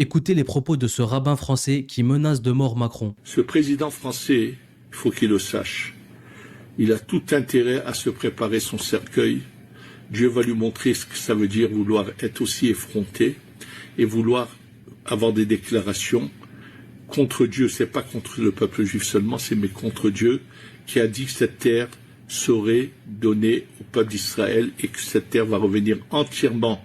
Écoutez les propos de ce rabbin français qui menace de mort Macron. Ce président français, il faut qu'il le sache, il a tout intérêt à se préparer son cercueil. Dieu va lui montrer ce que ça veut dire vouloir être aussi effronté et vouloir avoir des déclarations contre Dieu. C'est pas contre le peuple juif seulement, c'est mais contre Dieu qui a dit que cette terre serait donnée au peuple d'Israël et que cette terre va revenir entièrement,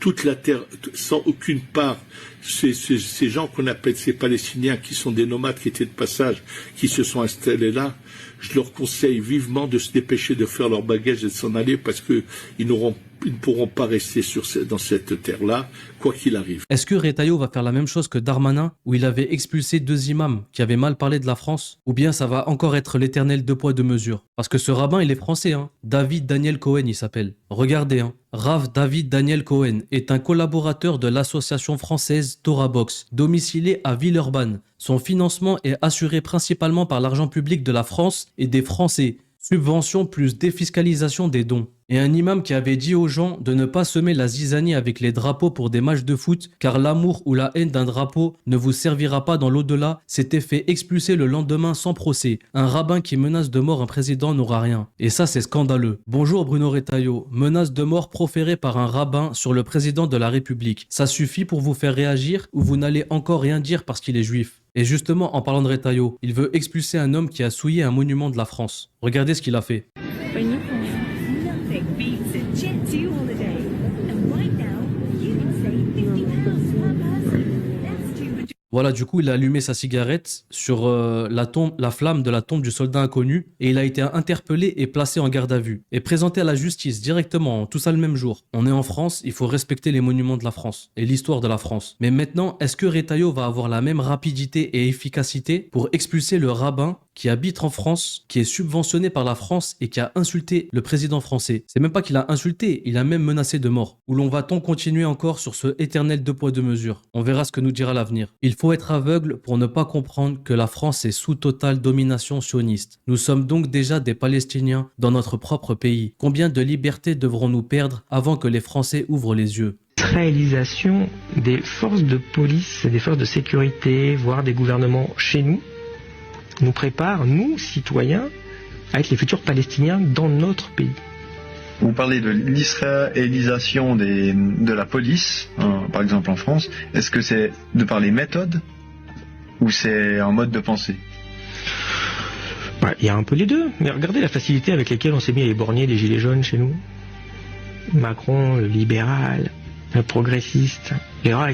toute la terre, sans aucune part. Ces gens qu'on appelle ces Palestiniens qui sont des nomades qui étaient de passage, qui se sont installés là, je leur conseille vivement de se dépêcher de faire leur bagage et de s'en aller parce que ils ne pourront pas rester dans cette terre-là, quoi qu'il arrive. Est-ce que Retailleau va faire la même chose que Darmanin, où il avait expulsé 2 imams qui avaient mal parlé de la France? Ou bien ça va encore être l'éternel 2 poids 2 mesures? Parce que ce rabbin, il est français, hein. David Daniel Cohen, il s'appelle. Regardez, hein. Rav David Daniel Cohen est un collaborateur de l'association française Torah Box, domicilié à Villeurbanne. Son financement est assuré principalement par l'argent public de la France et des Français. Subvention plus défiscalisation des dons. Et un imam qui avait dit aux gens de ne pas semer la zizanie avec les drapeaux pour des matchs de foot, car l'amour ou la haine d'un drapeau ne vous servira pas dans l'au-delà, s'était fait expulser le lendemain sans procès. Un rabbin qui menace de mort un président n'aura rien. Et ça, c'est scandaleux. Bonjour Bruno Retailleau. Menace de mort proférée par un rabbin sur le président de la République. Ça suffit pour vous faire réagir ou vous n'allez encore rien dire parce qu'il est juif? Et justement, en parlant de Retailleau, il veut expulser un homme qui a souillé un monument de la France. Regardez ce qu'il a fait. Voilà, du coup, il a allumé sa cigarette sur la flamme de la tombe du soldat inconnu et il a été interpellé et placé en garde à vue et présenté à la justice directement, tout ça le même jour. On est en France, il faut respecter les monuments de la France et l'histoire de la France. Mais maintenant, est-ce que Retailleau va avoir la même rapidité et efficacité pour expulser le rabbin qui habite en France, qui est subventionné par la France et qui a insulté le président français? C'est même pas qu'il a insulté, il a même menacé de mort. Ou l'on va-t-on continuer encore sur ce éternel 2 poids 2 mesures? On verra ce que nous dira l'avenir. Il faut être aveugle pour ne pas comprendre que la France est sous totale domination sioniste. Nous sommes donc déjà des Palestiniens dans notre propre pays. Combien de libertés devrons-nous perdre avant que les Français ouvrent les yeux? Réalisation des forces de police, des forces de sécurité, voire des gouvernements chez nous, nous prépare, nous, citoyens, à être les futurs Palestiniens dans notre pays. Vous parlez de l'israélisation de la police, par exemple en France. Est-ce que c'est de par les méthodes ou c'est un mode de pensée? Il y a un peu les deux. Mais regardez la facilité avec laquelle on s'est mis à éborgner les gilets jaunes chez nous. Macron, le libéral, le progressiste. Et là,